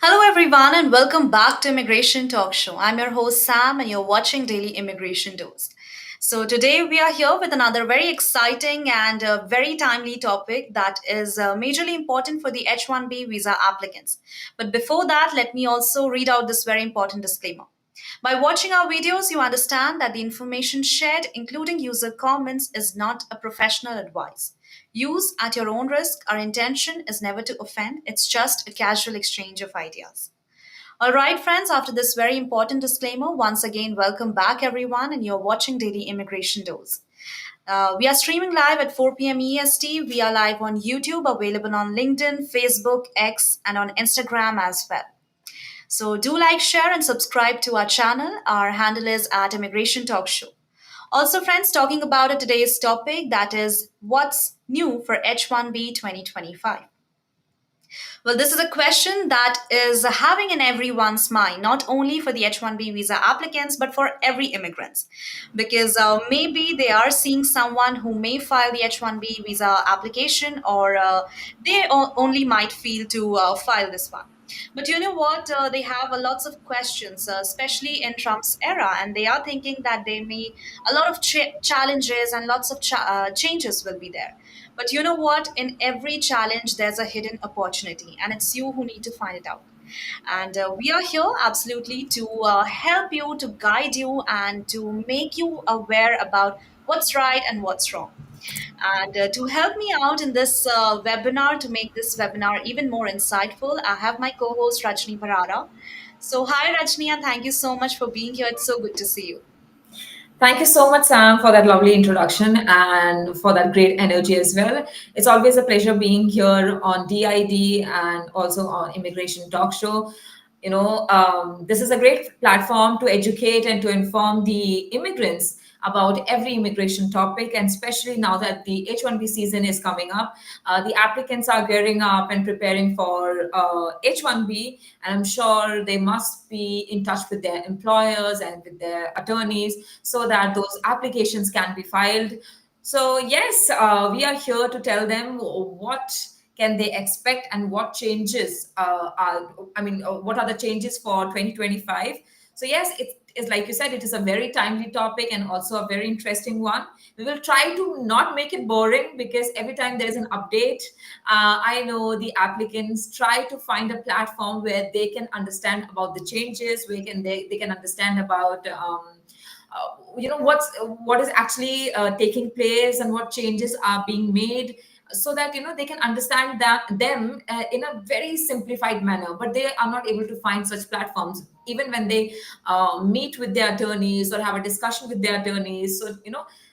Hello, everyone, and welcome back to Immigration Talk Show. I'm your host, Sam, and you're watching Daily Immigration Dose. So, today we are here with another very exciting and very timely topic that is majorly important for the H-1B visa applicants. But before that, let me also read out this very important disclaimer. By watching our videos, you understand that the information shared, including user comments, is not a professional advice. Use at your own risk. Our intention is never to offend, it's just a casual exchange of ideas. All right, friends, after this very important disclaimer, once again, welcome back, everyone, and you're watching Daily Immigration Dose. We are streaming live at 4 p.m. EST. We are live on YouTube, available on LinkedIn, Facebook, X, and on Instagram as well. So do like, share, and subscribe to our channel. Our handle is at Immigration Talk Show. Also, friends, talking about today's topic that is what's new for H-1B 2025. Well, this is a question that is having in everyone's mind, not only for the H-1B visa applicants, but for every immigrant. Because maybe they are seeing someone who may file the H-1B visa application, or only might feel to file this one. But you know what? They have lots of questions, especially in Trump's era, and they are thinking that they may a lot of challenges and lots of changes will be there. But you know what? In every challenge, there's a hidden opportunity, and it's you who need to find it out. And we are here absolutely to help you, to guide you, and to make you aware about what's right and what's wrong. And to help me out in this webinar, to make this webinar even more insightful, I have my co host Rajni Parara. So, hi Rajni, and thank you so much for being here. It's so good to see you. Thank you so much, Sam, for that lovely introduction and for that great energy as well. It's always a pleasure being here on DID and also on Immigration Talk Show. This is a great platform to educate and to inform the immigrants about every immigration topic, and especially now that the H-1B season is coming up, the applicants are gearing up and preparing for H-1B, and I'm sure they must be in touch with their employers and with their attorneys so that those applications can be filed. So yes, we are here to tell them what can they expect and what changes what are the changes for 2025. So yes, it is, like you said, it is a very timely topic and also a very interesting one. We will try to not make it boring, because every time there is an update, I know the applicants try to find a platform where they can understand about the changes, where they can understand about what is actually taking place and what changes are being made, so that they can understand that them in a very simplified manner. But they are not able to find such platforms even when they meet with their attorneys or have a discussion with their attorneys. So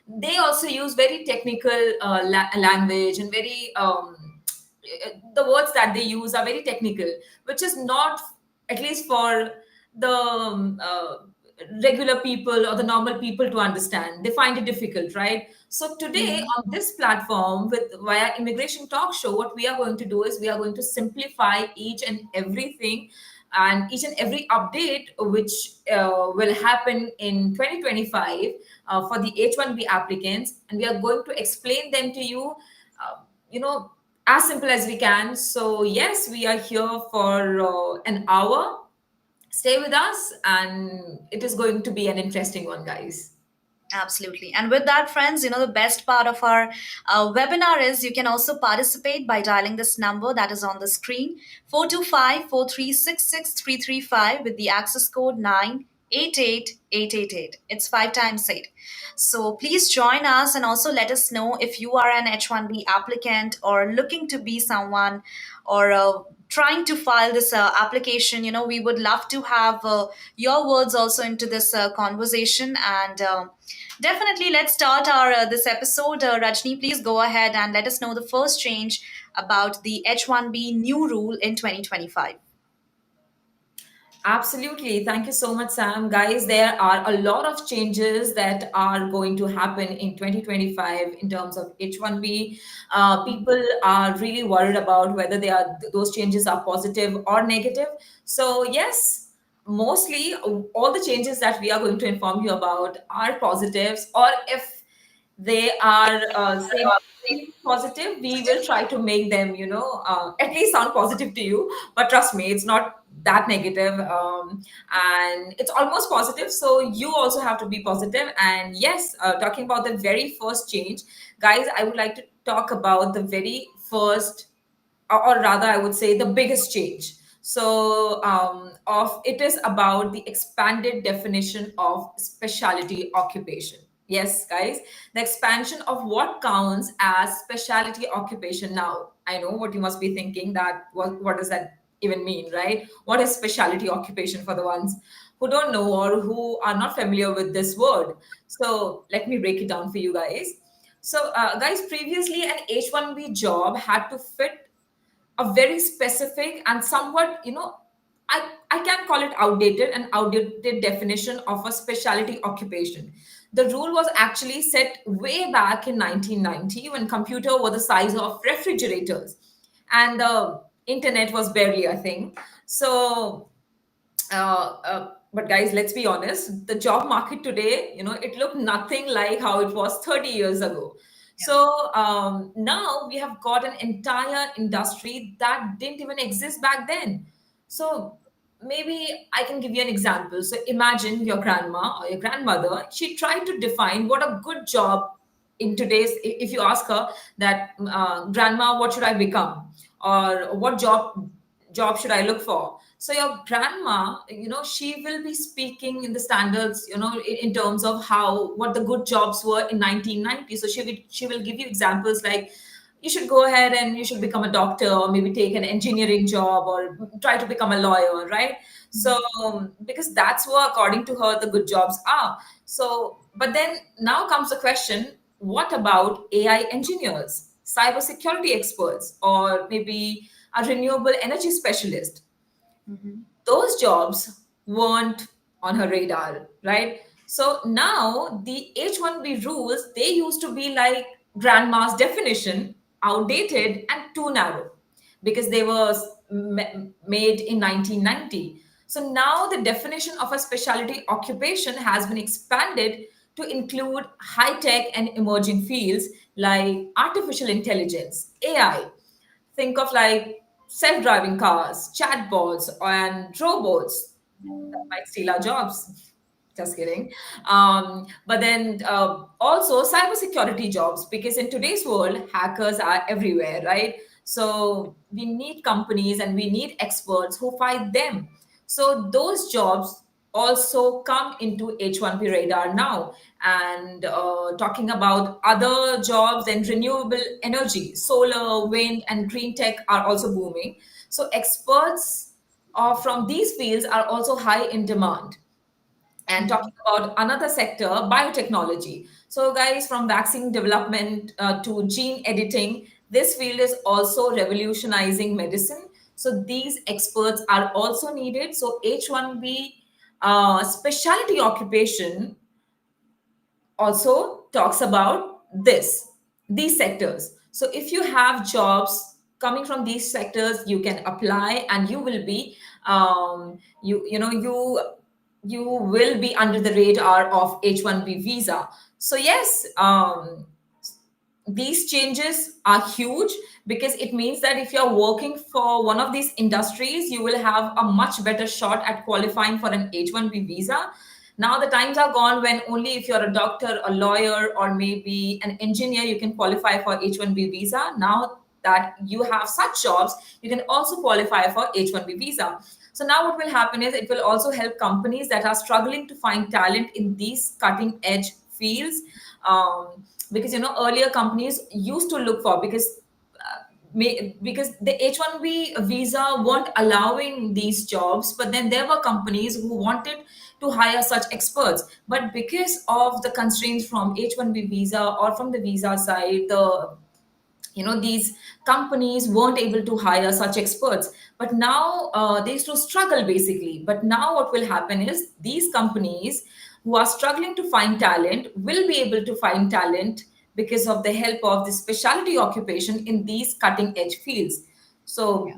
they also use very technical language, and very the words that they use are very technical, which is not, at least for the regular people or the normal people to understand. They find it difficult, right? So today Mhm. on this platform, with via Immigration Talk Show, what we are going to do is we are going to simplify each and everything and each and every update which will happen in 2025 for the H-1B applicants, and we are going to explain them to you, you know, as simple as we can. So yes, we are here for an hour. Stay with us, and it is going to be an interesting one, guys. Absolutely. And with that, friends, the best part of our webinar is you can also participate by dialing this number that is on the screen, 425-436-6335, with the access code 988888. It's 5 times 8. So please join us, and also let us know if you are an H-1B applicant or looking to be someone, or trying to file this application. We would love to have your words also into this conversation. And definitely, let's start our this episode. Rajni, please go ahead and let us know the first change about the H-1B new rule in 2025. Absolutely. Thank you so much, Sam. Guys, there are a lot of changes that are going to happen in 2025 in terms of H-1B. People are really worried about whether those changes are positive or negative. So, yes, mostly all the changes that we are going to inform you about are positives, or if they are saying positive, we will try to make them, at least sound positive to you. But trust me, it's not. that negative, and it's almost positive. So you also have to be positive. And yes, talking about the very first change, guys, I would like to talk about the very first, or rather I would say the biggest change. So of it is about the expanded definition of specialty occupation. Yes, guys, the expansion of what counts as specialty occupation. Now I know what you must be thinking, that what does that even mean, right? What is specialty occupation, for the ones who don't know or who are not familiar with this word? So let me break it down for you guys. So, guys, previously an H-1B job had to fit a very specific and somewhat, I can call it outdated, an outdated definition of a specialty occupation. The rule was actually set way back in 1990, when computer were the size of refrigerators and the internet was barely a thing. So but guys, let's be honest, the job market today, it looked nothing like how it was 30 years ago. Yeah. So now we have got an entire industry that didn't even exist back then. So maybe I can give you an example. So imagine your grandma or your grandmother, she tried to define what a good job in today's, if you ask her that, grandma, what should I become? Or what job should I look for? So your grandma, she will be speaking in the standards, in terms of how what the good jobs were in 1990. So she will give you examples like, you should go ahead and you should become a doctor, or maybe take an engineering job, or try to become a lawyer, right? So because that's what, according to her, the good jobs are. So but then now comes the question, what about AI engineers, cybersecurity experts, or maybe a renewable energy specialist? Mhm. Those jobs weren't on her radar, right? So now the H-1B rules, they used to be like grandma's definition, outdated and too narrow, because they were made in 1990. So now the definition of a specialty occupation has been expanded to include high tech and emerging fields like artificial intelligence, AI. Think of like self-driving cars, chatbots, and robots that might steal our jobs. Just kidding. But then also cybersecurity jobs, because in today's world, hackers are everywhere, right? So we need companies and we need experts who fight them. So those jobs also come into H-1B radar now. And talking about other jobs, and renewable energy, solar, wind, and green tech are also booming. So experts from these fields are also high in demand. And talking about another sector, biotechnology. So, guys, from vaccine development to gene editing, this field is also revolutionizing medicine. So, these experts are also needed. So, H-1B specialty occupation also talks about these sectors. So if you have jobs coming from these sectors, you can apply, and you will be, you will be under the radar of H-1B visa. So yes, these changes are huge, because it means that if you're working for one of these industries, you will have a much better shot at qualifying for an H-1B visa. Now the times are gone when only if you're a doctor, a lawyer, or maybe an engineer, you can qualify for H-1B visa. Now that you have such jobs, you can also qualify for H-1B visa. So now what will happen is, it will also help companies that are struggling to find talent in these cutting edge fields. Because earlier companies used to look for, because the H-1B visa weren't allowing these jobs, but then there were companies who wanted to hire such experts. But because of the constraints from H-1B visa, or from the visa side, these companies weren't able to hire such experts. But now they used to struggle, basically. But now what will happen is, these companies who are struggling to find talent will be able to find talent, because of the help of the specialty occupation in these cutting edge fields. Yeah. So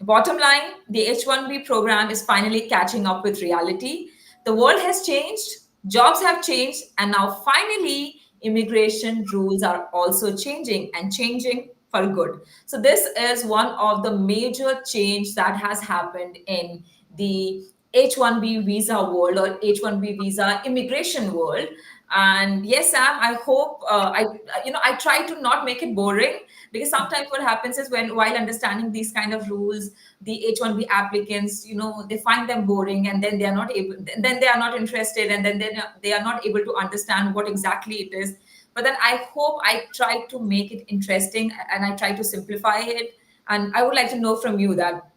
bottom line, the H-1B program is finally catching up with reality. The world has changed, jobs have changed, and now finally immigration rules are also changing, and changing for good. So this is one of the major change that has happened in the H-1B visa world or H-1B visa immigration world. And yes, Sam, I hope I try to not make it boring, because sometimes what happens is, when while understanding these kind of rules, the H-1B applicants, they find them boring, and then they are not interested, and then they are not able to understand what exactly it is. But then I hope I try to make it interesting, and I try to simplify it. And I would like to know from you that,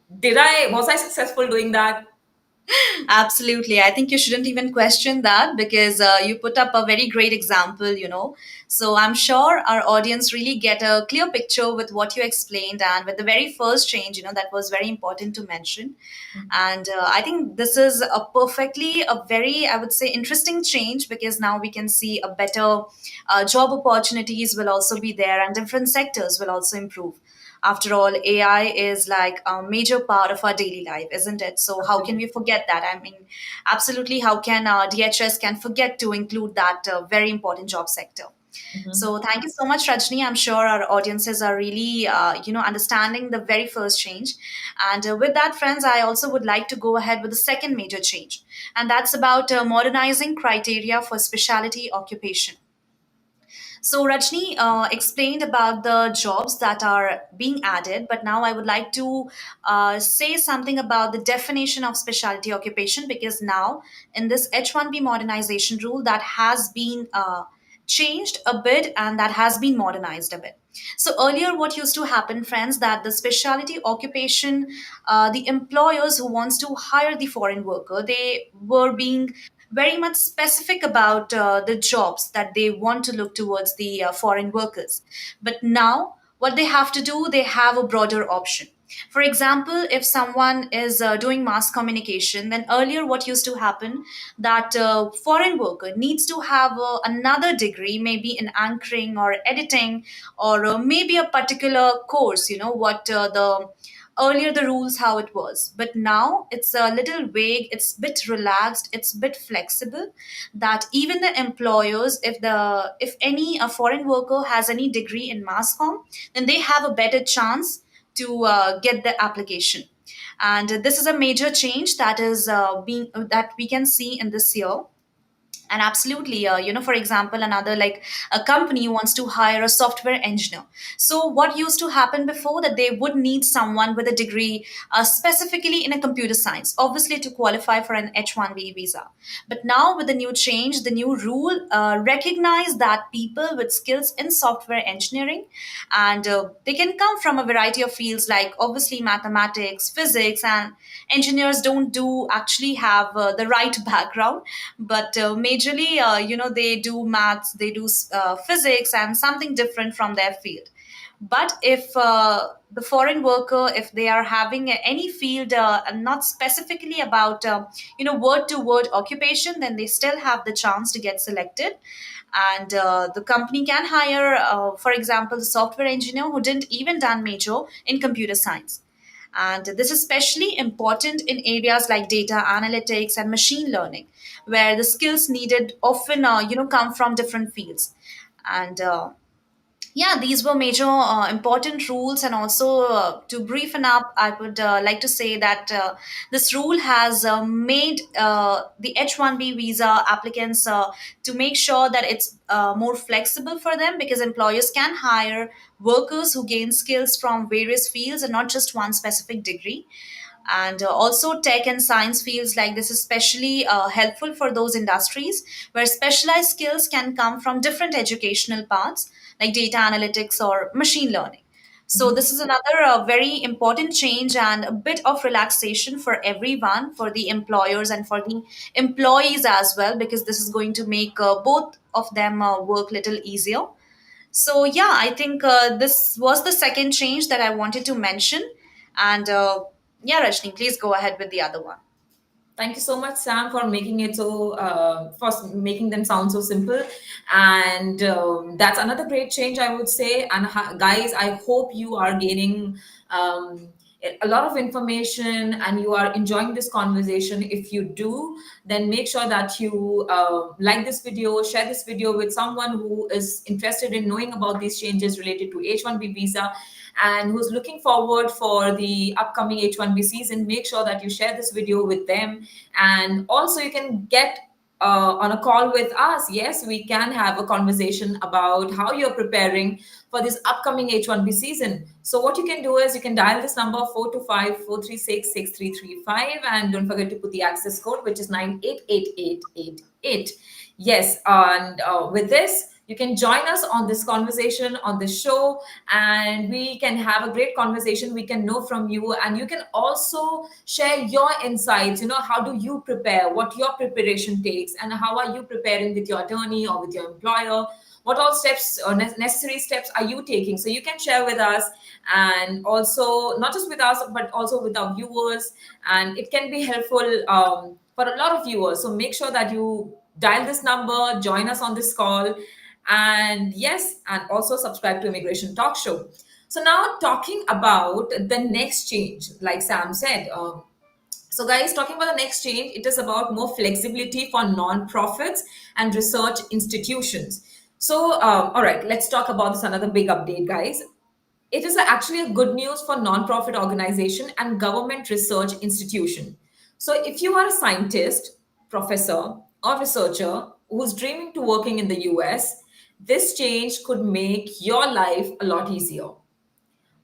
was I successful doing that? Absolutely. I think you shouldn't even question that because you put up a very great example. So I'm sure our audience really get a clear picture with what you explained and with the very first change, that was very important to mention. And I think this is a very, I would say, interesting change because now we can see a better job opportunities will also be there and different sectors will also improve. After all, AI is like a major part of our daily life, isn't it? So how can we forget that? I mean, absolutely, how can DHS can forget to include that very important job sector? Mhm. So thank you so much, Rajni. I'm sure our audiences are really, understanding the very first change. And with that, friends, I also would like to go ahead with the second major change, and that's about modernizing criteria for specialty occupation. So Rajni explained about the jobs that are being added, but now I would like to say something about the definition of specialty occupation because now in this H-1B modernization rule that has been changed a bit and that has been modernized a bit. So earlier, what used to happen, friends, that the specialty occupation, the employers who wants to hire the foreign worker, they were being very much specific about the jobs that they want to look towards the foreign workers. But now, what they have to do, they have a broader option. For example, if someone is doing mass communication, then earlier what used to happen that foreign worker needs to have another degree, maybe in anchoring or editing, or maybe a particular course. You know what the earlier the rules how it was, but now it's a little vague, it's a bit relaxed, it's a bit flexible, that even the employers, if any a foreign worker has any degree in mass comm, then they have a better chance to get the application. And this is a major change that is being that we can see in this year. And absolutely, for example, another like a company wants to hire a software engineer. So what used to happen before that they would need someone with a degree specifically in a computer science, obviously to qualify for an H-1B visa. But now with the new change, the new rule recognize that people with skills in software engineering, and they can come from a variety of fields like obviously mathematics, physics, and engineers don't do actually have the right background, but majorly they do maths, they do physics and something different from their field. But if the foreign worker, if they are having any field and not specifically about word to word occupation, then they still have the chance to get selected. And the company can hire for example the software engineer who didn't even done major in computer science. And this is especially important in areas like data analytics and machine learning, where the skills needed often, come from different fields. And yeah, these were major important rules. And also, to briefen up, I would like to say that this rule has made the H-1B visa applicants to make sure that it's more flexible for them because employers can hire workers who gain skills from various fields and not just one specific degree. And also tech and science fields like this is especially helpful for those industries where specialized skills can come from different educational paths like data analytics or machine learning. So Mhm. this is another very important change and a bit of relaxation for everyone, for the employers and for the employees as well, because this is going to make both of them work little easier. So yeah, I think this was the second change that I wanted to mention. And yeah, Rajni, please go ahead with the other one. Thank you so much, Sam, for making it so making them sound so simple. And that's another great change, I would say. And guys, I hope you are gaining. a lot of information and you are enjoying this conversation. If you do, then make sure that you like this video, share this video with someone who is interested in knowing about these changes related to H-1B visa and who's looking forward for the upcoming H-1B season. Make sure that you share this video with them. And also you can get on a call with us. Yes, we can have a conversation about how you're preparing for this upcoming H-1B season. So what you can do is you can dial this number 425-436-6335, and don't forget to put the access code, which is 988888. Yes, and with this, you can join us on this conversation on the show, and we can have a great conversation. We can know from you, and you can also share your insights. How do you prepare, what your preparation takes, and how are you preparing with your attorney or with your employer? What all steps or necessary steps are you taking? So you can share with us, and also not just with us but also with our viewers, and it can be helpful for a lot of viewers. So make sure that you dial this number, join us on this call, and yes, and also subscribe to Immigration Talk Show. So now talking about the next change, like Sam said, so guys, talking about the next change, it is about more flexibility for non-profits and research institutions. So all right, let's talk about this another big update, guys. It is actually a good news for non-profit organization and government research institution. So if you are a scientist, professor, or researcher who's dreaming to working in the US, this change could make your life a lot easier.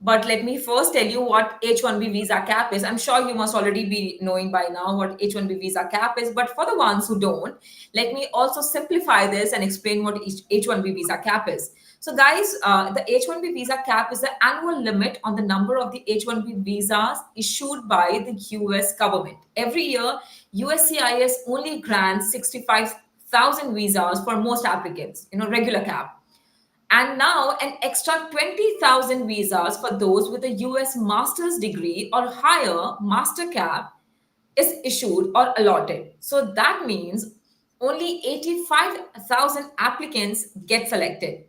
But let me first tell you what H-1B visa cap is. I'm sure you must already be knowing by now what H-1B visa cap is. But for the ones who don't, let me also simplify this and explain what H-1B visa cap is. So, guys, the H-1B visa cap is the annual limit on the number of the H-1B visas issued by the US government. Every year, USCIS only grants 65,000 visas for most applicants, regular cap. And now an extra 20,000 visas for those with a US master's degree or higher master cap is issued or allotted. So that means only 85,000 applicants get selected.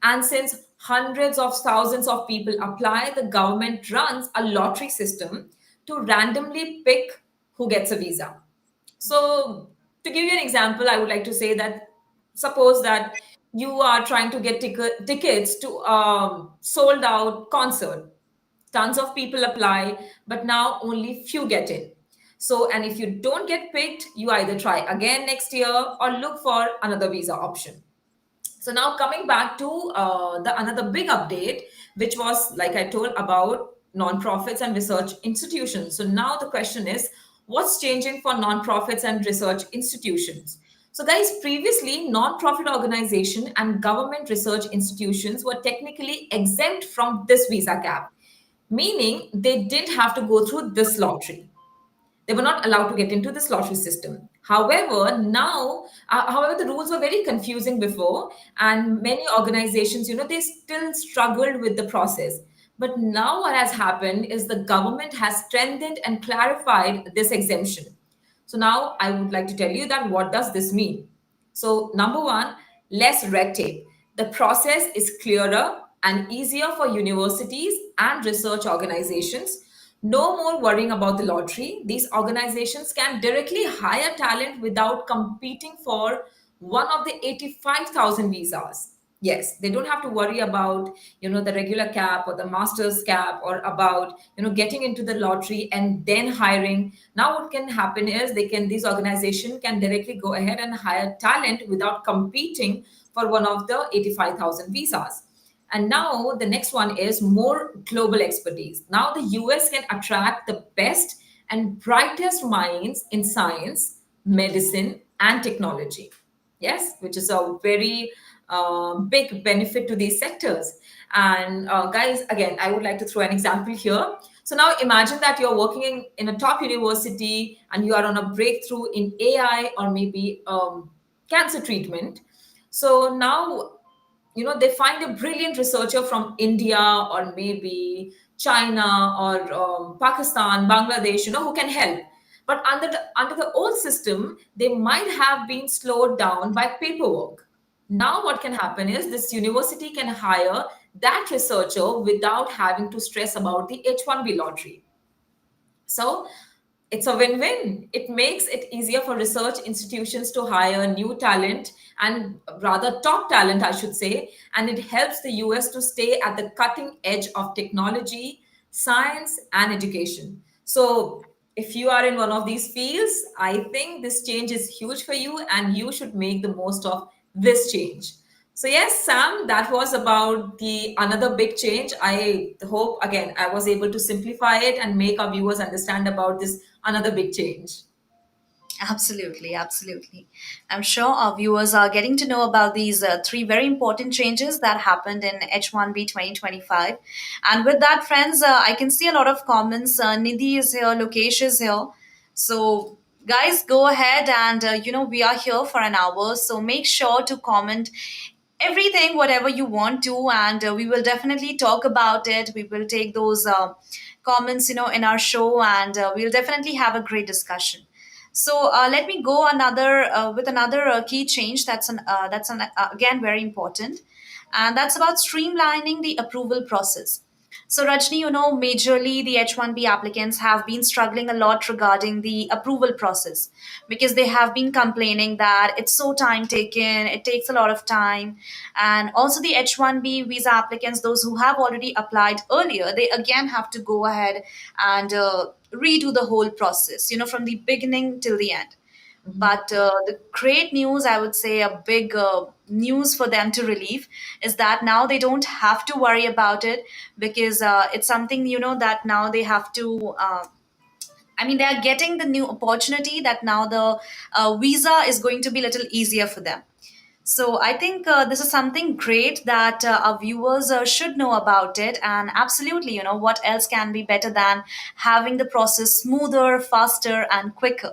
And since hundreds of thousands of people apply, the government runs a lottery system to randomly pick who gets a visa. So, to give you an example, I would like to say that suppose that you are trying to get tickets to a sold out concert. Tons of people apply, but now only few get in. So, and if you don't get picked, you either try again next year or look for another visa option. So now coming back to the another big update, which was like I told about nonprofits and research institutions. So now the question is, what's changing for nonprofits and research institutions? So guys, previously nonprofit organization and government research institutions were technically exempt from this visa cap, meaning they didn't have to go through this lottery. They were not allowed to get into this lottery system. However, the rules were very confusing before, and many organizations, they still struggled with the process. But now, what has happened is the government has strengthened and clarified this exemption. So now, I would like to tell you that what does this mean? So, number one, less red tape. The process is clearer and easier for universities and research organizations. No more worrying about the lottery. These organizations can directly hire talent without competing for one of the 85,000 visas. Yes, they don't have to worry about, the regular cap or the master's cap or about, getting into the lottery and then hiring. Now what can happen is these organizations can directly go ahead and hire talent without competing for one of the 85,000 visas. And now the next one is more global expertise. Now the US can attract the best and brightest minds in science, medicine, and technology. Yes, which is a very big benefit to these sectors. And guys, again, I would like to throw an example here. So now imagine that you're working in a top university and you are on a breakthrough in AI or maybe cancer treatment. So now they find a brilliant researcher from India or maybe China or Pakistan, Bangladesh, who can help. But under the old system, they might have been slowed down by paperwork. Now what can happen is this university can hire that researcher without having to stress about the H-1B lottery. So it's a win-win. It makes it easier for research institutions to hire new talent, and rather top talent, I should say, and it helps the US to stay at the cutting edge of technology, science, and education. So if you are in one of these fields, I think this change is huge for you and you should make the most of this change. So yes, Sam, that was about the another big change. I hope again I was able to simplify it and make our viewers understand about this another big change. Absolutely, absolutely. I'm sure our viewers are getting to know about these three very important changes that happened in H-1B 2025. And with that, friends, I can see a lot of comments. Nidhi is here, Lokesh is here. So, guys, go ahead and, we are here for an hour. So make sure to comment everything, whatever you want to, and we will definitely talk about it. We will take those comments, in our show, and we'll definitely have a great discussion. So let me go another with another key change that's again very important, and that's about streamlining the approval process. So, Rajni, majorly the H-1B applicants have been struggling a lot regarding the approval process because they have been complaining that it's so time taken, it takes a lot of time. And also, the H-1B visa applicants, those who have already applied earlier, they again have to go ahead and redo the whole process, from the beginning till the end. But the great news, I would say, a big news for them to relieve is that now they don't have to worry about it because it's something, that now they have to. I mean, they are getting the new opportunity that now the visa is going to be a little easier for them. So I think this is something great that our viewers should know about it. And absolutely, what else can be better than having the process smoother, faster, and quicker?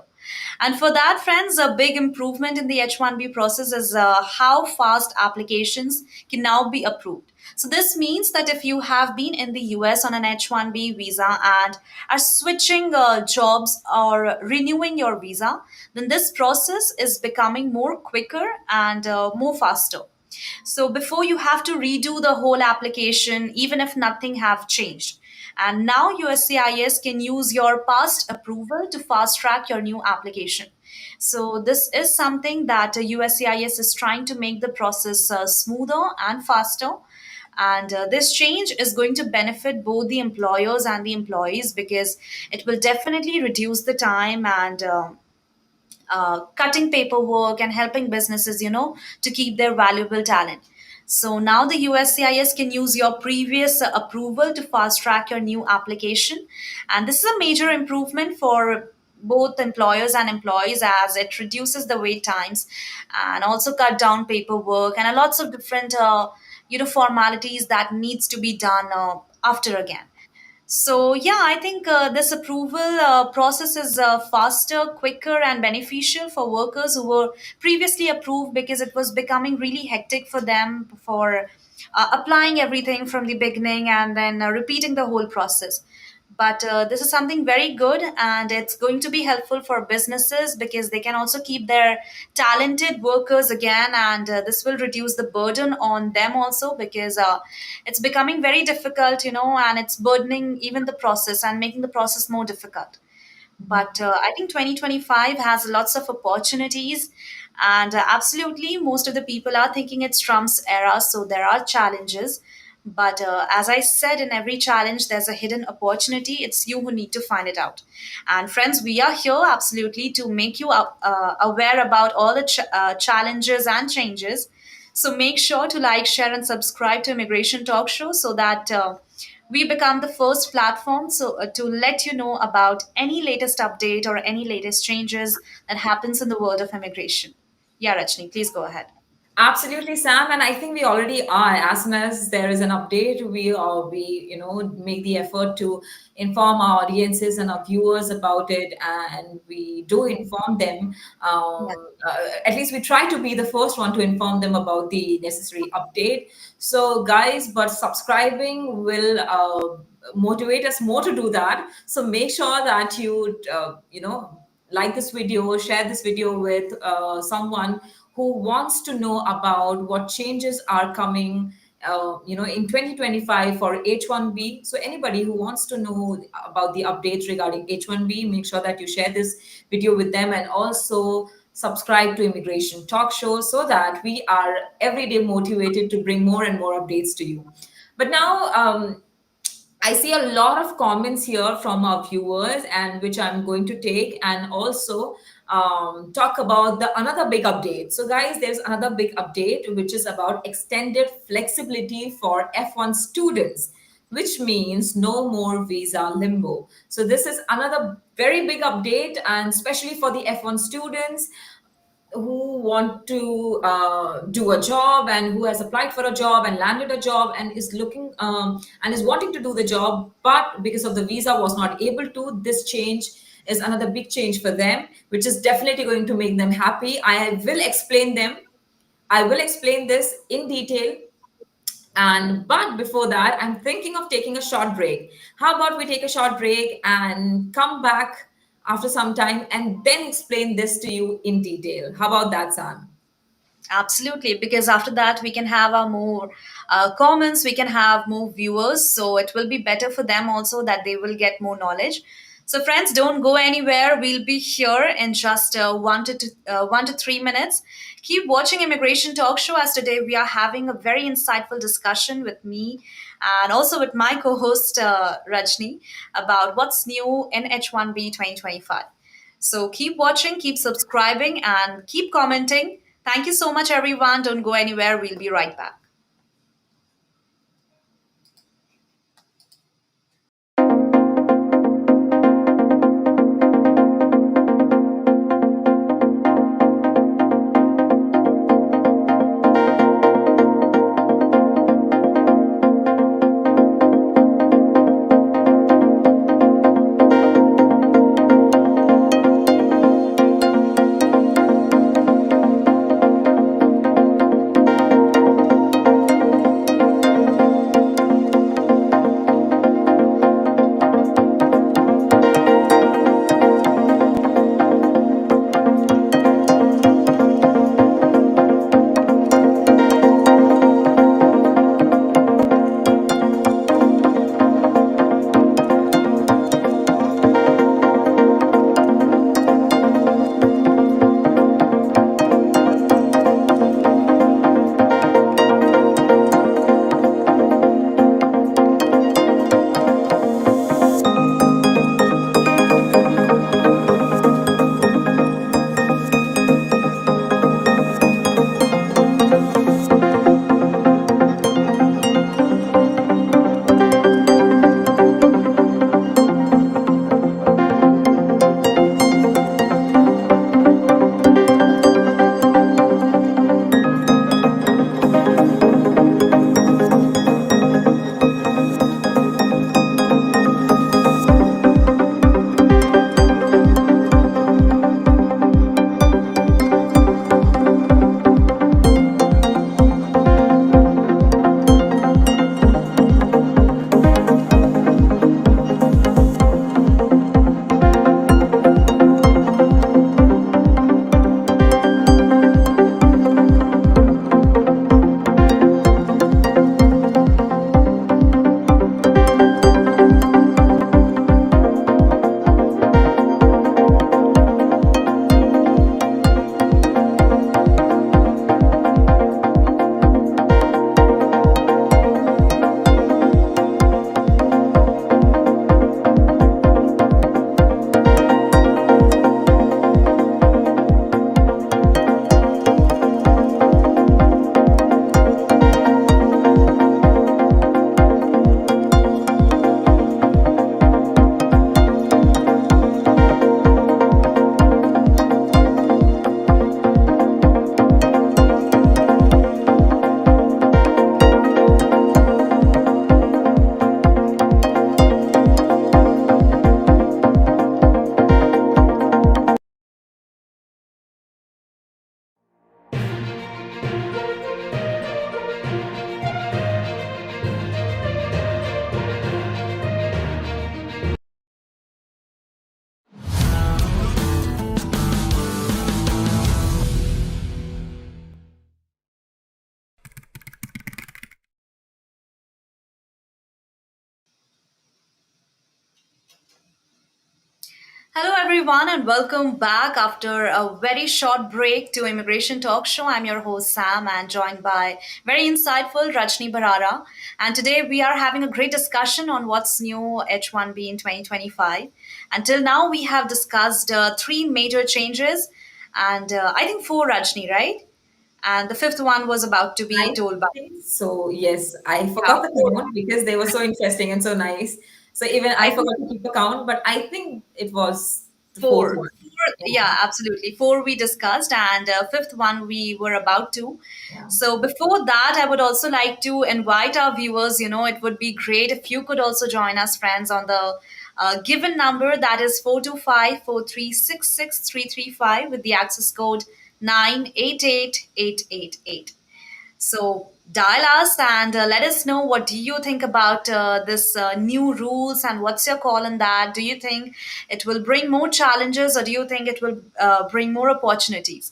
And for that, friends, a big improvement in the H-1B process is how fast applications can now be approved. So this means that if you have been in the US on an H-1B visa and are switching jobs or renewing your visa, then this process is becoming more quicker and more faster. So before you have to redo the whole application, even if nothing have changed. And now USCIS can use your past approval to fast track your new application. So this is something that USCIS is trying to make the process smoother and faster. And this change is going to benefit both the employers and the employees because it will definitely reduce the time and cutting paperwork and helping businesses, to keep their valuable talent. So now the USCIS can use your previous approval to fast track your new application. And this is a major improvement for both employers and employees as it reduces the wait times and also cut down paperwork and a lots of different formalities that needs to be done after again. So, yeah, I think this approval process is faster, quicker, and beneficial for workers who were previously approved because it was becoming really hectic for them for applying everything from the beginning and then repeating the whole process. But this is something very good, and it's going to be helpful for businesses because they can also keep their talented workers again, and this will reduce the burden on them also because it's becoming very difficult, and it's burdening even the process and making the process more difficult. But I think 2025 has lots of opportunities, and absolutely, most of the people are thinking it's Trump's era, so there are challenges. But as I said, in every challenge, there's a hidden opportunity. It's you who need to find it out. And friends, we are here absolutely to make you aware about all the challenges and changes. So make sure to like, share, and subscribe to Immigration Talk Show so that we become the first platform to let you know about any latest update or any latest changes that happens in the world of immigration. Yeah, Rajni, please go ahead. Absolutely, Sam, and I think we already are. As soon as there is an update, we make the effort to inform our audiences and our viewers about it, and we do inform them. Yeah. At least we try to be the first one to inform them about the necessary update. So, guys, but subscribing will motivate us more to do that. So make sure that you like this video, share this video with someone who wants to know about what changes are coming in 2025 for H-1B. So anybody who wants to know about the updates regarding H-1B, make sure that you share this video with them, and also subscribe to Immigration Talk Show so that we are every day motivated to bring more and more updates to you. But now, I see a lot of comments here from our viewers, and which I'm going to take, and also talk about the another big update. So, guys, there's another big update which is about extended flexibility for F1 students, which means no more visa limbo. So, this is another very big update, and especially for the F1 students who want to do a job, and who has applied for a job and landed a job and is looking and is wanting to do the job, but because of the visa was not able to. This change is another big change for them, which is definitely going to make them happy. I will explain this in detail. And but before that, I'm thinking of taking a short break. How about we take a short break and come back after some time and then explain this to you in detail? How about that, Sam? Absolutely, because after that we can have our more comments, we can have more viewers, so it will be better for them also, that they will get more knowledge. So, friends, don't go anywhere. We'll be here in just 1 to 3 minutes. Keep watching Immigration Talk Show, as today we are having a very insightful discussion with me and also with my co-host Rajni about what's new in H1B 2025. So keep watching, keep subscribing, and keep commenting. Thank you so much, everyone. Don't go anywhere. We'll be right back. Hello, everyone, and welcome back after a very short break to Immigration Talk Show. I'm your host, Sam, and joined by very insightful Rajni Barara. And today we are having a great discussion on what's new H-1B in 2025. Until now, we have discussed three major changes, and I think four, Rajni, right? And the fifth one was about to be I told by. think so. Yes, I Yeah, forgot the four. count because they were so interesting and so nice. So even I I think forgot to keep a count, but I think it was the fourth four. one. Yeah, Yeah, absolutely. Four we discussed, and fifth one we were about to. yeah. So before that, I would also like to invite our viewers. It would be great if you could also join us, friends, on the given number that is 425-4366335 with the access code 988888. So dial us and let us know what do you think about this new rules and what's your call on that. Do you think it will bring more challenges or do you think it will bring more opportunities?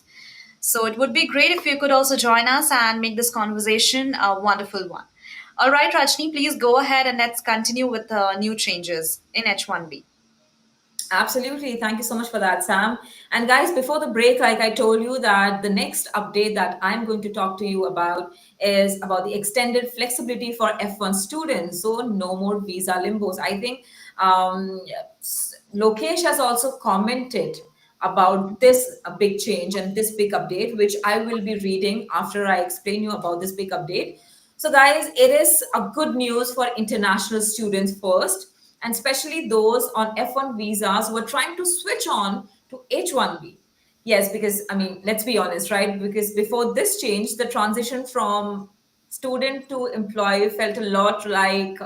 So it would be great if you could also join us and make this conversation a wonderful one. All right, Rajni, please go ahead and let's continue with new changes in H1B. Absolutely. Thank you so much for that, Sam. And guys, before the break, like I told you, that the next update that I'm going to talk to you about is about the extended flexibility for F1 students. So no more visa limbos. I think Lokesh has also commented about this big change and this big update, which I will be reading after I explain you about this big update. So, guys, it is a good news for international students first, and especially those on F1 visas who are trying to switch on to H-1B. Yes, because I mean, let's be honest, right? Because before this change, the transition from student to employee felt a lot like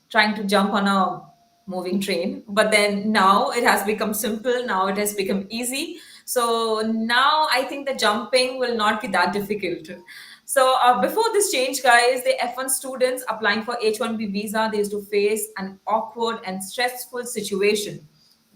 trying to jump on a moving train. But then now it has become simple, now it has become easy. So now I think the jumping will not be that difficult. So before this change, guys, the F1 students applying for H-1B visa, they used to face an awkward and stressful situation.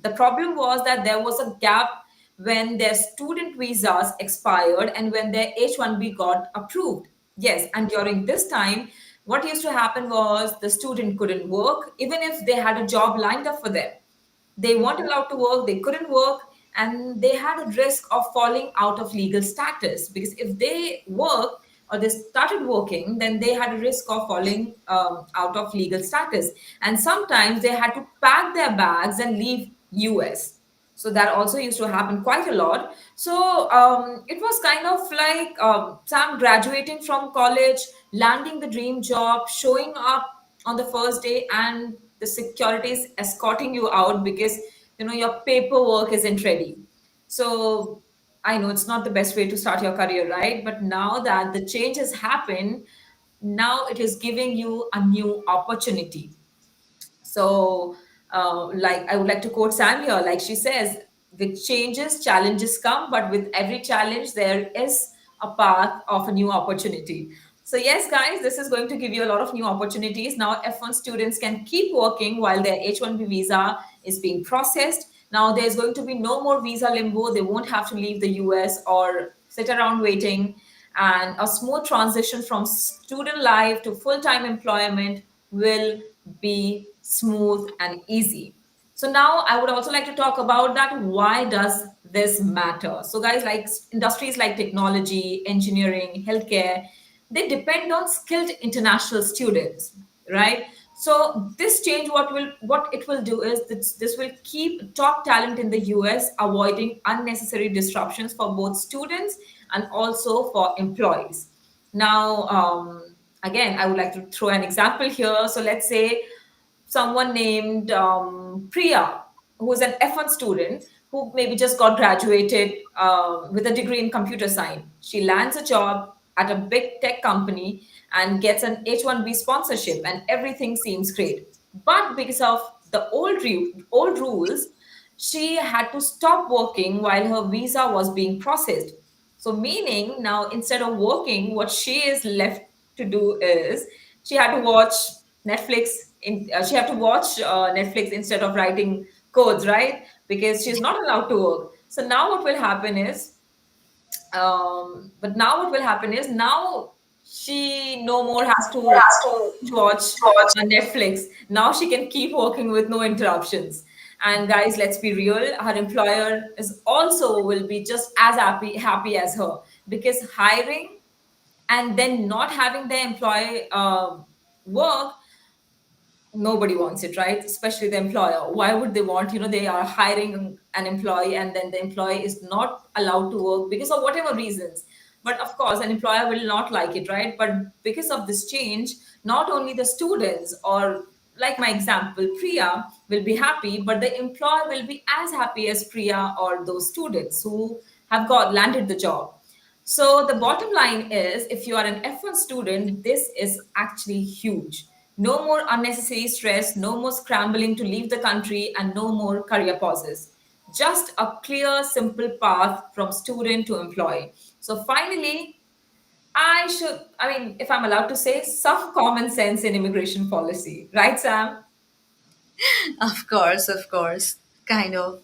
The problem was that there was a gap when their student visas expired and when their H-1B got approved. Yes, and during this time, what used to happen was the student couldn't work even if they had a job lined up for them. They weren't allowed to work, they couldn't work, and they had a risk of falling out of legal status because if they worked or they started working, then they had a risk of falling out of legal status. And sometimes they had to pack their bags and leave US. So that also used to happen quite a lot. So it was kind of like Sam graduating from college, landing the dream job, showing up on the first day, and the security is escorting you out because your paperwork isn't ready. So I know it's not the best way to start your career, right? But now that the change has happened, now it is giving you a new opportunity. So, like I would like to quote Sam here, like she says, with changes, challenges come, but with every challenge, there is a path of a new opportunity. So, yes, guys, this is going to give you a lot of new opportunities. Now, F1 students can keep working while their H-1B visa is being processed. Now, there's going to be no more visa limbo. They won't have to leave the US or sit around waiting. And a smooth transition from student life to full time employment will be smooth and easy. So now I would also like to talk about that. Why does this matter? So guys, like industries like technology, engineering, healthcare, they depend on skilled international students, right? So this change, what it will do is this will keep top talent in the US, avoiding unnecessary disruptions for both students and also for employees. Now, again, I would like to throw an example here. So let's say someone named Priya, who is an F1 student who maybe just got graduated with a degree in computer science. She lands a job at a big tech company and gets an H-1B sponsorship, and everything seems great. But because of the old rules, she had to stop working while her visa was being processed. So, meaning now instead of working, what she is left to do is she had to watch Netflix. She had to watch Netflix instead of writing codes, right? Because she's not allowed to work. So now what will happen is, but now what will happen is now she no more has to watch Netflix. Now she can keep working with no interruptions. And guys, let's be real, her employer is also will be just as happy as her, because hiring and then not having the employee work, nobody wants it, right? Especially the employer. Why would they want, they are hiring an employee and then the employee is not allowed to work because of whatever reasons. But of course an employer will not like it, right? But because of this change, not only the students, or like my example, Priya will be happy, but the employer will be as happy as Priya or those students who have got landed the job. So the bottom line is, if you are an F1 student, this is actually huge. No more unnecessary stress, no more scrambling to leave the country, and no more career pauses. Just a clear, simple path from student to employee. So finally, if I'm allowed to say, some common sense in immigration policy, right, Sam? Of course, kind of.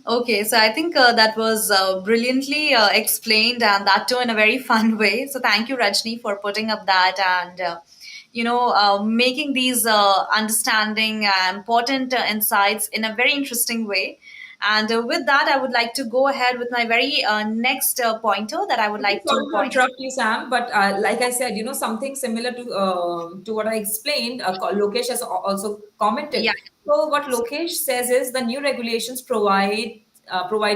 Okay, so I think that was brilliantly explained, and that too in a very fun way. So thank you, Rajni, for putting up that and making these understanding important insights in a very interesting way. And with that, I would like to go ahead with my very next pointer that I would Okay, like sorry to to point. interrupt you, Sam, but like I said, something similar to what I explained. Lokesh has also Yeah. commented. So what Lokesh says is the new regulations provide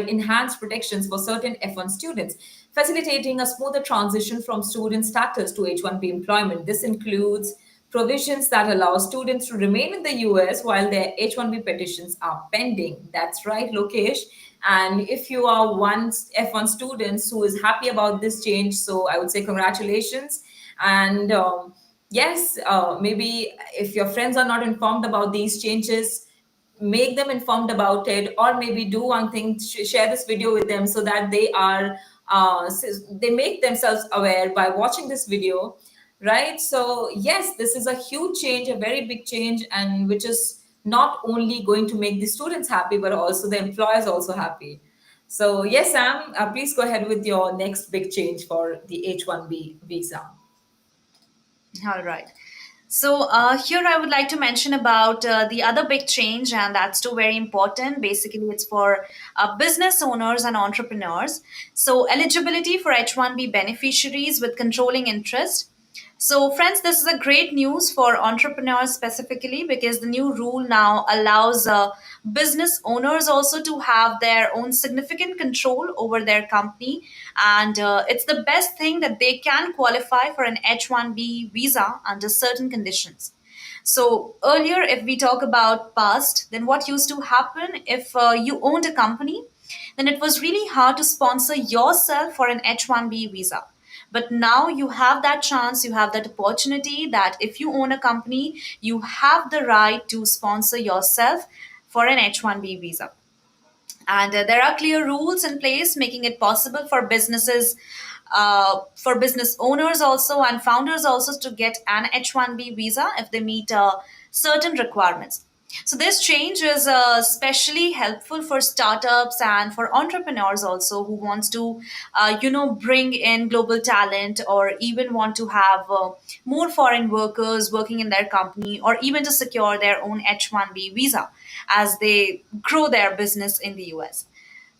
enhanced protections for certain F1 students, facilitating a smoother transition from student status to H-1B employment. This includes provisions that allow students to remain in the US while their H-1B petitions are pending. That's right, Lokesh. And if you are one F1 student who is happy about this change, so I would say congratulations. And yes, maybe if your friends are not informed about these changes, make them informed about it, or maybe do one thing, share this video with them so that they make themselves aware by watching this video, right? So yes, this is a huge change, a very big change, and which is not only going to make the students happy but also the employers also happy. So yes, Sam, please go ahead with your next big change for the H-1B visa. All right. So here I would like to mention about the other big change, and that's too very important. Basically, it's for business owners and entrepreneurs. So eligibility for H-1B beneficiaries with controlling interest. So, friends, this is a great news for entrepreneurs specifically because the new rule now allows business owners also to have their own significant control over their company. And it's the best thing that they can qualify for an H-1B visa under certain conditions. So earlier, if we talk about past, then what used to happen if you owned a company, then it was really hard to sponsor yourself for an H-1B visa. But now you have that chance, you have that opportunity that if you own a company, you have the right to sponsor yourself for an H-1B visa. And there are clear rules in place making it possible for businesses, for business owners also and founders also to get an H-1B visa if they meet certain requirements. So this change is especially helpful for startups and for entrepreneurs also who wants to bring in global talent, or even want to have more foreign workers working in their company, or even to secure their own H-1B visa as they grow their business in the US.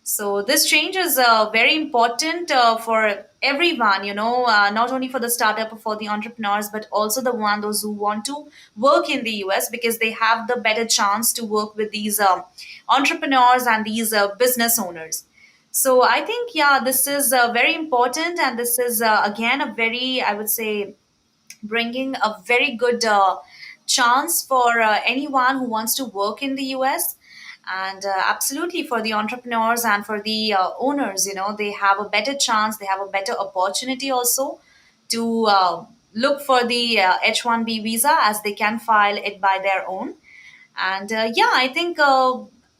So this change is very important for everyone, not only for the startup or for the entrepreneurs, but also the one those who want to work in the US because they have the better chance to work with these entrepreneurs and these business owners. So I think, yeah, this is very important, and this is again a very, I would say, bringing a very good chance for anyone who wants to work in the US. And absolutely for the entrepreneurs and for the owners, they have a better chance, they have a better opportunity also to look for the H-1B visa as they can file it by their own. And yeah, I think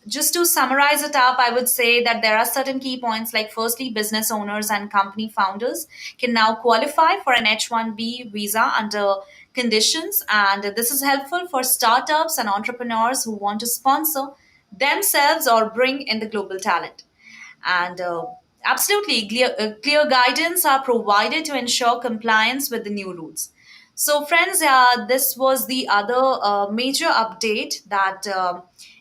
just to summarize it up, I would say that there are certain key points like, firstly, business owners and company founders can now qualify for an H-1B visa under conditions. And this is helpful for startups and entrepreneurs who want to sponsor themselves or bring in the global talent. And absolutely, clear guidance are provided to ensure compliance with the new rules. So, friends, this was the other major update that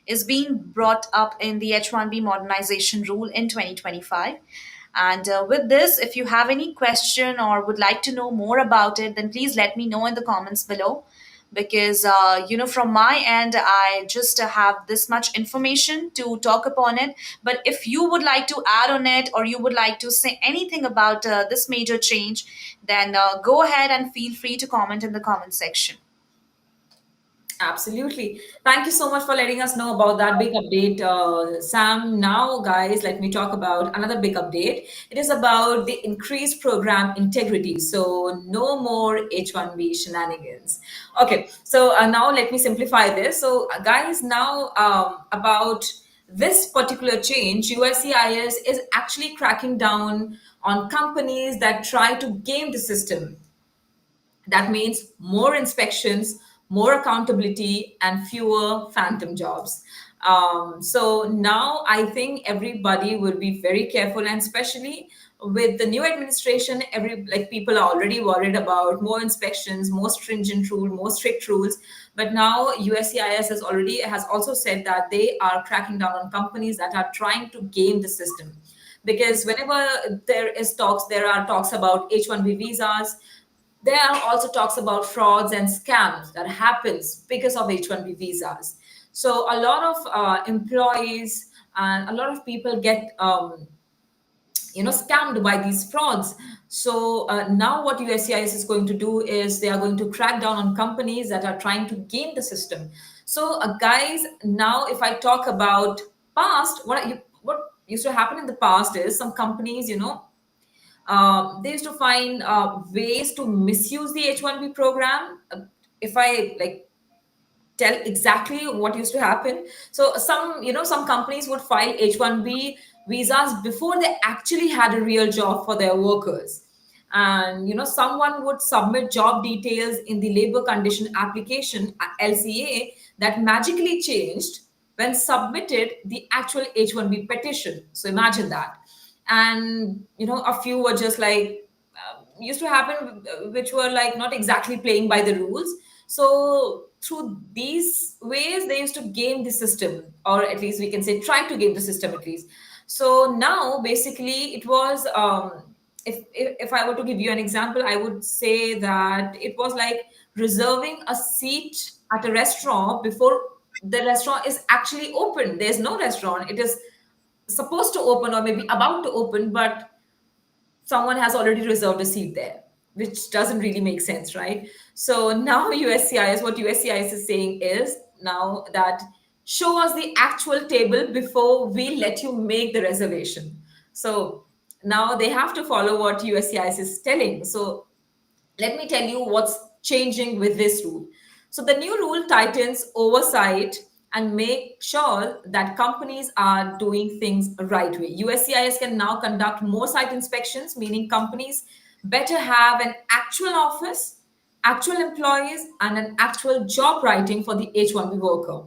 is being brought up in the H-1B modernization rule in 2025. And with this, if you have any question or would like to know more about it, then please let me know in the comments below. Because, from my end, I just have this much information to talk upon it. But if you would like to add on it or you would like to say anything about this major change, then go ahead and feel free to comment in the comment section. Absolutely. Thank you so much for letting us know about that big update, Sam. Now, guys, let me talk about another big update. It is about the increased program integrity. So, no more H-1B shenanigans. Okay, so now let me simplify this. So, guys, now about this particular change, USCIS is actually cracking down on companies that try to game the system. That means more inspections, more accountability, and fewer phantom jobs. So now I think everybody will be very careful, and especially with the new administration, every like people are already worried about more inspections, more stringent rule, more strict rules. But now USCIS has also said that they are cracking down on companies that are trying to game the system, because whenever there are talks about H-1B visas, there are also talks about frauds and scams that happens because of H-1B visas. So a lot of employees and a lot of people get scammed by these frauds. So now what USCIS is going to do is they are going to crack down on companies that are trying to game the system. So guys, now if I talk about past, what used to happen in the past is some companies, they used to find ways to misuse the H-1B program. If I like tell exactly what used to happen, so some companies would file H-1B visas before they actually had a real job for their workers. And someone would submit job details in the labor condition application, LCA, that magically changed when submitted the actual H-1B petition. So imagine that. And a few were just like used to happen, which were like not exactly playing by the rules. So through these ways they used to game the system, or at least we can say try to game the system at least. So now basically it was if I were to give you an example, I would say that it was like reserving a seat at a restaurant before the restaurant is actually open. There's no restaurant, it is supposed to open or maybe about to open, but someone has already reserved a seat there, which doesn't really make sense, right? So now what USCIS is saying is now that show us the actual table before we let you make the reservation. So now they have to follow what USCIS is telling. So let me tell you what's changing with this rule. So the new rule tightens oversight and make sure that companies are doing things right way. USCIS can now conduct more site inspections, meaning companies better have an actual office, actual employees, and an actual job writing for the H-1B worker.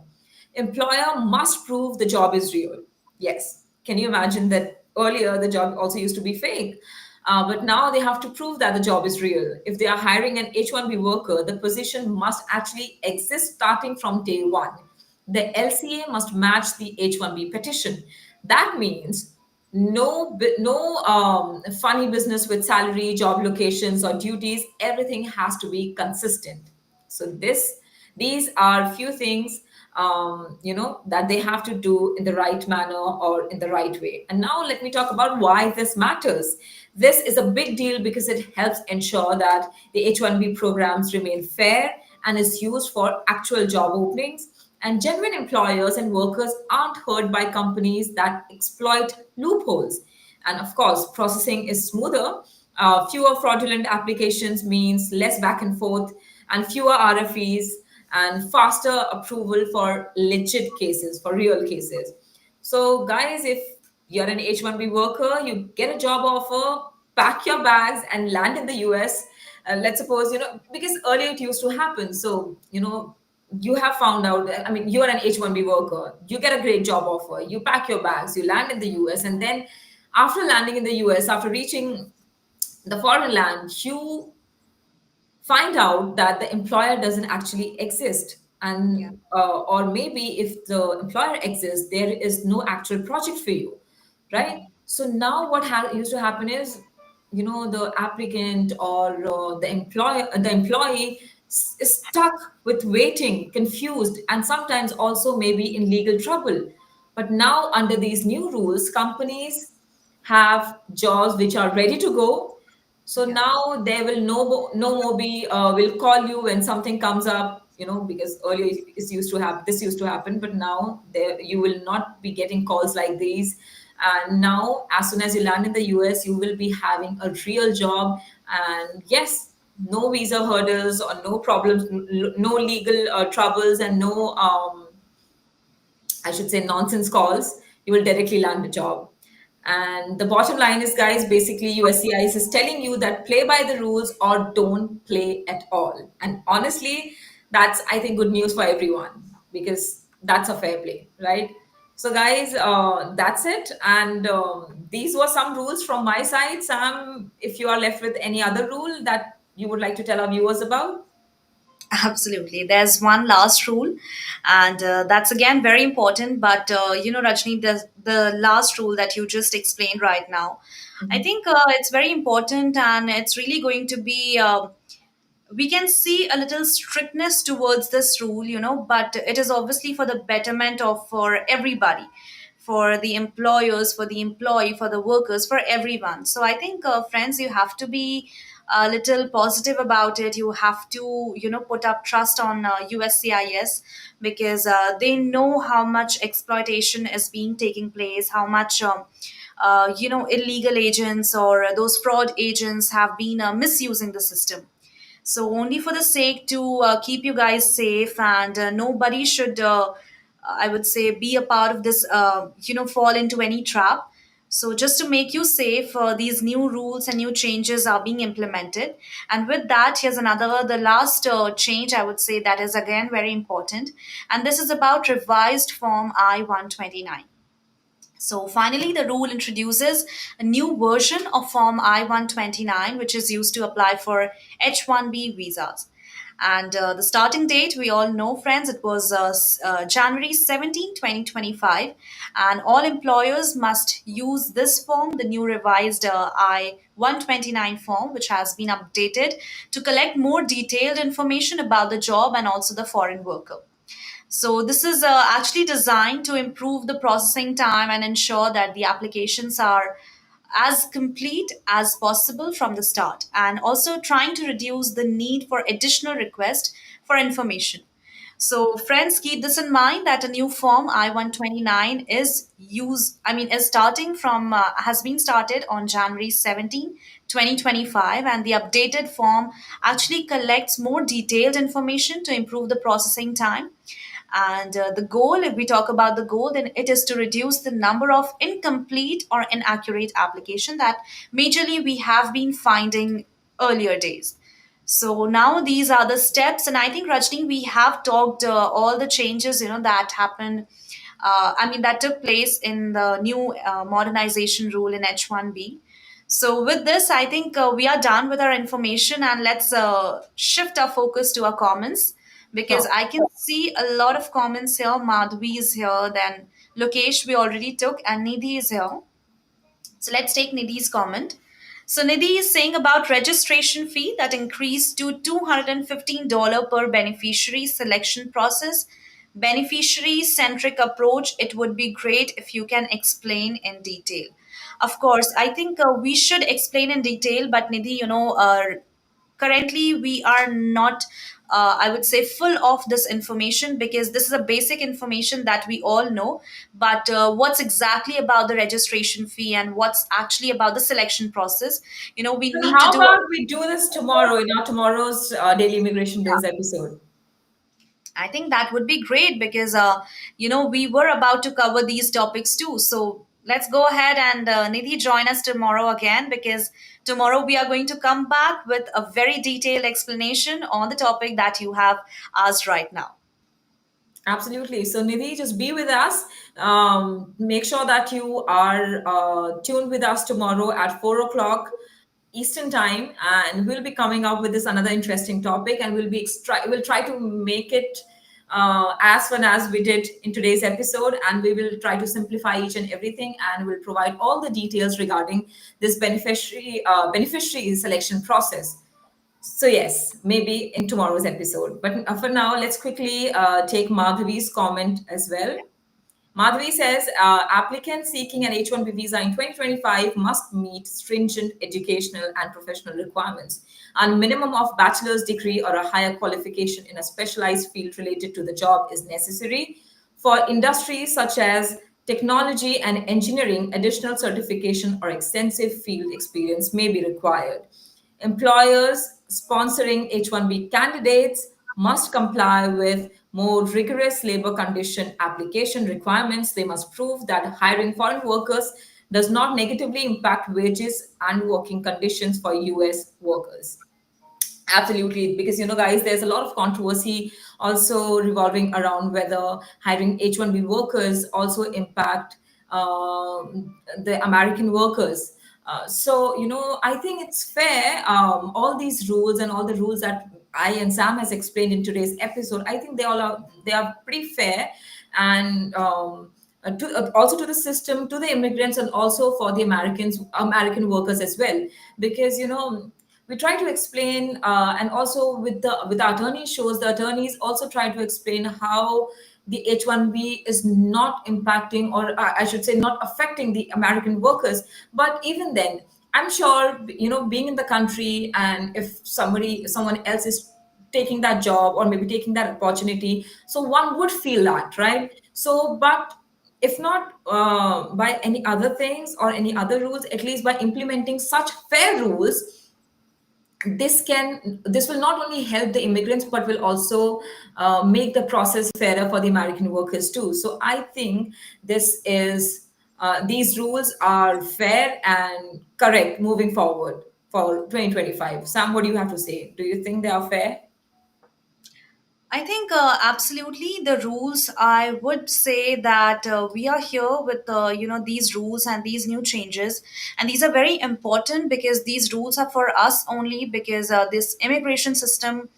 Employer must prove the job is real. Yes. Can you imagine that earlier the job also used to be fake? But now they have to prove that the job is real. If they are hiring an H-1B worker, the position must actually exist starting from day one. The LCA must match the H-1B petition. That means no funny business with salary, job locations, or duties. Everything has to be consistent. So these are few things that they have to do in the right manner or in the right way. And now let me talk about why this matters. This is a big deal because it helps ensure that the H-1B programs remain fair and is used for actual job openings. And genuine employers and workers aren't hurt by companies that exploit loopholes. And of course, processing is smoother. Fewer fraudulent applications means less back and forth and fewer RFEs and faster approval for legit cases, for real cases. So, guys, if you're an H-1B worker, you get a job offer, pack your bags, and land in the US. Let's suppose, because earlier it used to happen. So, you have found out, I mean, you're an H-1B worker, you get a great job offer, you pack your bags, you land in the US, and then after landing in the US, after reaching the foreign land, you find out that the employer doesn't actually exist, Yeah. and or maybe if the employer exists, there is no actual project for you, right? Mhm. So now what used to happen is, the applicant or the employee is stuck with waiting, confused, and sometimes also maybe in legal trouble. But now, under these new rules, companies have jobs which are ready to go. So Yeah. now they will no more be will call you when something comes up, because earlier this used to happen, but now there you will not be getting calls like these. And now, as soon as you land in the US, you will be having a real job. And yes, no visa hurdles or no problems, no legal troubles, and no I should say nonsense calls. You will directly land a job. And the bottom line is, guys, basically USCIS is telling you that play by the rules or don't play at all. And honestly, that's, I think, good news for everyone, because that's a fair play, right? So, guys, that's it. And these were some rules from my side. Sam, if you are left with any other rule that you would like to tell our viewers about. Absolutely. There's one last rule, and that's again very important. But Rajni, the last rule that you just explained right now, I Mhm. think it's very important, and it's really going to be. We can see a little strictness towards this rule, but it is obviously for the betterment of for everybody, for the employers, for the employee, for the workers, for everyone. So I think, friends, you have to be a little positive about it. You have to, put up trust on USCIS, because they know how much exploitation is being taking place, how much illegal agents or those fraud agents have been misusing the system. So only for the sake to keep you guys safe, and nobody should, I would say, be a part of this, fall into any trap. So just to make you safe, these new rules and new changes are being implemented. And with that, here's another, the last change I would say that is again very important. And this is about revised Form I-129. So finally, the rule introduces a new version of Form I-129, which is used to apply for H-1B visas. And the starting date, we all know, friends, it was January 17, 2025. And all employers must use this form, the new revised I-129 form, which has been updated to collect more detailed information about the job and also the foreign worker. So this is actually designed to improve the processing time and ensure that the applications are as complete as possible from the start, and also trying to reduce the need for additional requests for information. So friends, keep this in mind that a new form I-129 is starting from has been started on January 17, 2025, and the updated form actually collects more detailed information to improve the processing time. And the goal, if we talk about the goal, then it is to reduce the number of incomplete or inaccurate application that majorly we have been finding earlier days. So now these are the steps, and I think, Rajni, we have talked all the changes that happened. That took place in the new modernization rule in H-1B. So with this, I think we are done with our information, and let's shift our focus to our comments, because Sure. I can see a lot of comments here. Madhvi is here, then Lokesh we already took, and Nidhi is here. So let's take Nidhi's comment. So Nidhi is saying about registration fee that increased to $215 per beneficiary selection process. Beneficiary centric approach. It would be great if you can explain in detail. Of course, I think we should explain in detail, but Nidhi, currently we are not, I would say, full of this information, because this is a basic information that we all know. But what's exactly about the registration fee and what's actually about the selection process, we So need to how do. about we do this tomorrow in our tomorrow's Daily Immigration Dose episode? I think that would be great, because we were about to cover these topics too. So let's go ahead and Nidhi, join us tomorrow again, because tomorrow we are going to come back with a very detailed explanation on the topic that you have asked right now. Absolutely. So, Nidhi, just be with us. Make sure that you are tuned with us tomorrow at 4 o'clock. Eastern time, and we'll be coming up with this another interesting topic, and we'll try to make it as fun as we did in today's episode, and we will try to simplify each and everything, and we'll provide all the details regarding this beneficiary selection process. So yes, maybe in tomorrow's episode. But for now, let's quickly take Madhavi's comment as well. Madhuri says applicants seeking an H-1B visa in 2025 must meet stringent educational and professional requirements, and minimum of bachelor's degree or a higher qualification in a specialized field related to the job is necessary. For industries such as technology and engineering, additional certification or extensive field experience may be required. Employers sponsoring H-1B candidates must comply with more rigorous labor condition application requirements. They must prove that hiring foreign workers does not negatively impact wages and working conditions for US workers. Absolutely, because guys, there's a lot of controversy also revolving around whether hiring H-1B workers also impact the American workers. I think it's fair. All these rules and all the rules that I and Sam has explained in today's episode, I think they are pretty fair, and also to the system, to the immigrants, and also for the American workers as well, because we try to explain, and also with the attorney shows, the attorneys also try to explain how the H-1B is not impacting, or I should say not affecting the American workers. But even then, I'm sure, being in the country, and if someone else is taking that job or maybe taking that opportunity, so one would feel that, right? So but if not by any other things or any other rules, at least by implementing such fair rules, this will not only help the immigrants but will also make the process fairer for the American workers too. So I think these rules are fair and correct moving forward for 2025. Sam, what do you have to say? Do you think they are fair? I think absolutely the rules. I would say that we are here with these rules and these new changes, and these are very important because these rules are for us only, because this immigration system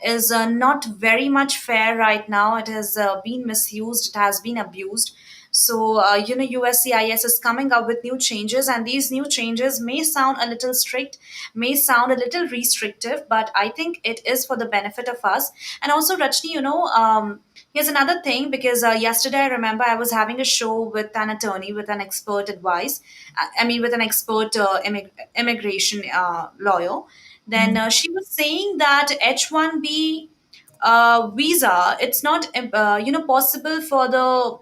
is not very much fair right now. It has been misused. It has been abused. So, USCIS is coming up with new changes, and these new changes may sound a little strict, may sound a little restrictive, but I think it is for the benefit of us. And also, Rajni, here's another thing, because yesterday I remember I was having a show with an attorney, with an expert advice, I mean, with an expert immigration lawyer. Then she was saying that H-1B visa, it's not possible for the,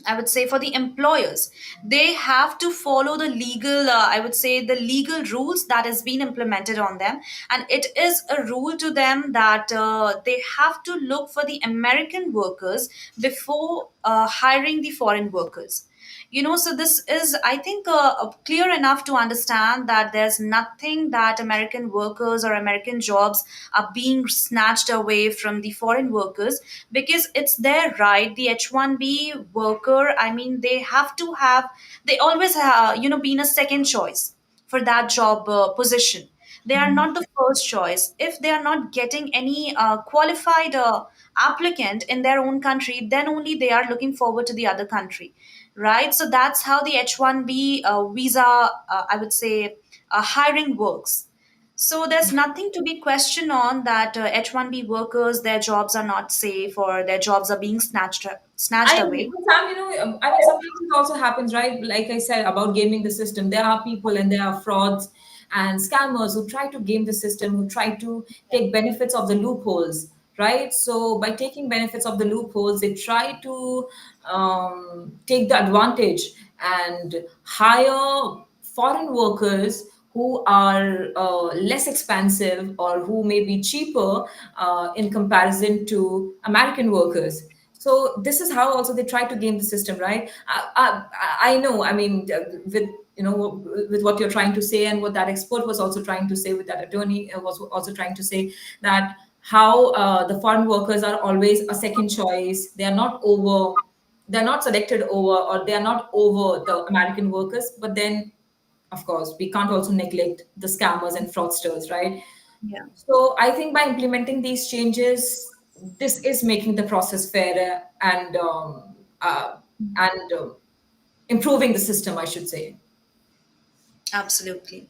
I would say, for the employers. They have to follow the legal, I would say, the legal rules that has been implemented on them. And it is a rule to them that they have to look for the American workers before hiring the foreign workers. So this is, I think, clear enough to understand that there's nothing that American workers or American jobs are being snatched away from the foreign workers, because it's their right. The H-1B worker, I mean, they always have, been a second choice for that job position. They are not the first choice. If they are not getting any qualified applicant in their own country, then only they are looking forward to the other country, right? So that's how the H-1B visa, I would say, hiring works. So there's nothing to be questioned on that H-1B workers, their jobs are not safe, or their jobs are being snatched I agree. away. But Sam, I mean, sometimes it also happens, right? Like I said about gaming the system, there are people and there are frauds and scammers who try to game the system, who try to take benefits of the loopholes, right? So by taking benefits of the loopholes, they try to take the advantage and hire foreign workers who are less expensive or who may be cheaper in comparison to American workers. So this is how also they try to game the system, right? I know. I mean, with with what you're trying to say and what that expert was also trying to say, with that attorney was also trying to say, that how the foreign workers are always a second choice. They are not over. They're not selected over, or they are not over the American workers. But then of course, we can't also neglect the scammers and fraudsters, right? Yeah. So I think by implementing these changes, this is making the process fairer and improving the system, I should say. Absolutely.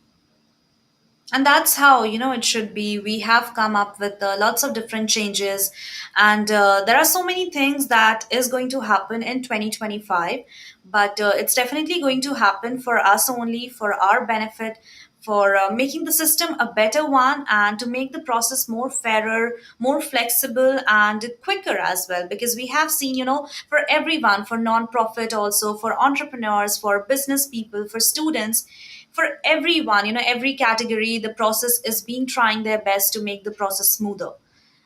And that's how, it should be. We have come up with lots of different changes, and there are so many things that is going to happen in 2025, but it's definitely going to happen for us only, for our benefit, for making the system a better one, and to make the process more fairer, more flexible, and quicker as well. Because we have seen, for everyone, for non-profit also, for entrepreneurs, for business people, for students, for everyone, every category, the process is being trying their best to make the process smoother.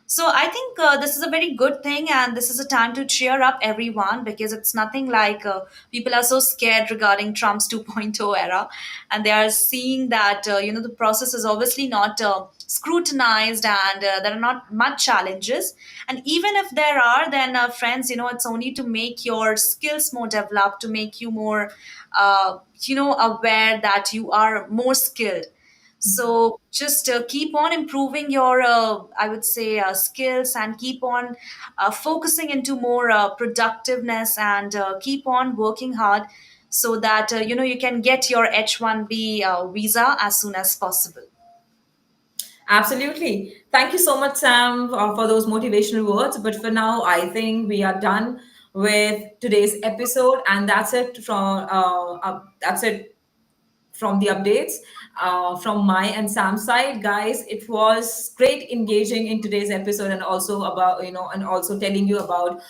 So I think this is a very good thing, and this is a time to cheer up everyone, because it's nothing like people are so scared regarding Trump's 2.0 era, and they are seeing that the process is obviously not scrutinized, and there are not much challenges. And even if there are, then friends, it's only to make your skills more developed, to make you more aware that you are more skilled. So just keep on improving your, I would say, skills, and keep on focusing into more productiveness, and keep on working hard, so that you can get your H-1B visa as soon as possible. Absolutely. Thank you so much, Sam, for those motivational words. But for now, I think we are done with today's episode, and that's it from the updates from my and Sam's side. Guys, it was great engaging in today's episode, and also about, and also telling you about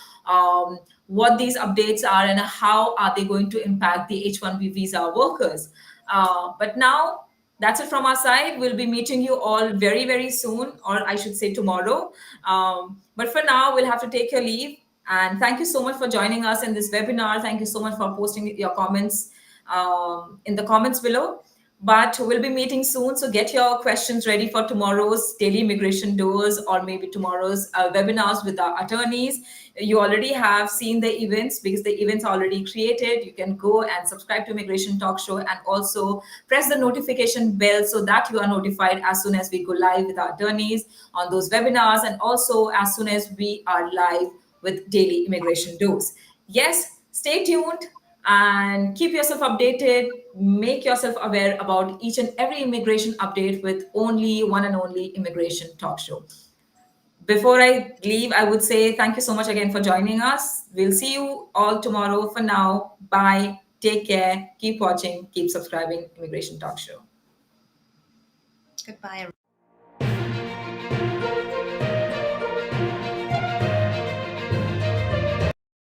what these updates are and how are they going to impact the H-1B visa workers. But now that's it from our side. We'll be meeting you all very, very soon, or I should say tomorrow. But for now, we'll have to take your leave. And thank you so much for joining us in this webinar. Thank you so much for posting your comments in the comments below. But we'll be meeting soon. So get your questions ready for tomorrow's daily immigration doors, or maybe tomorrow's webinars with our attorneys. You already have seen the events, because the events are already created. You can go and subscribe to Immigration Talk Show, and also press the notification bell so that you are notified as soon as we go live with our attorneys on those webinars, and also as soon as we are live with daily immigration doors. Yes, stay tuned and keep yourself updated. Make yourself aware about each and every immigration update with only one and only Immigration Talk Show. Before I leave, I would say thank you so much again for joining us. We'll see you all tomorrow. For now, bye. Take care. Keep watching. Keep subscribing. Immigration Talk Show. Goodbye.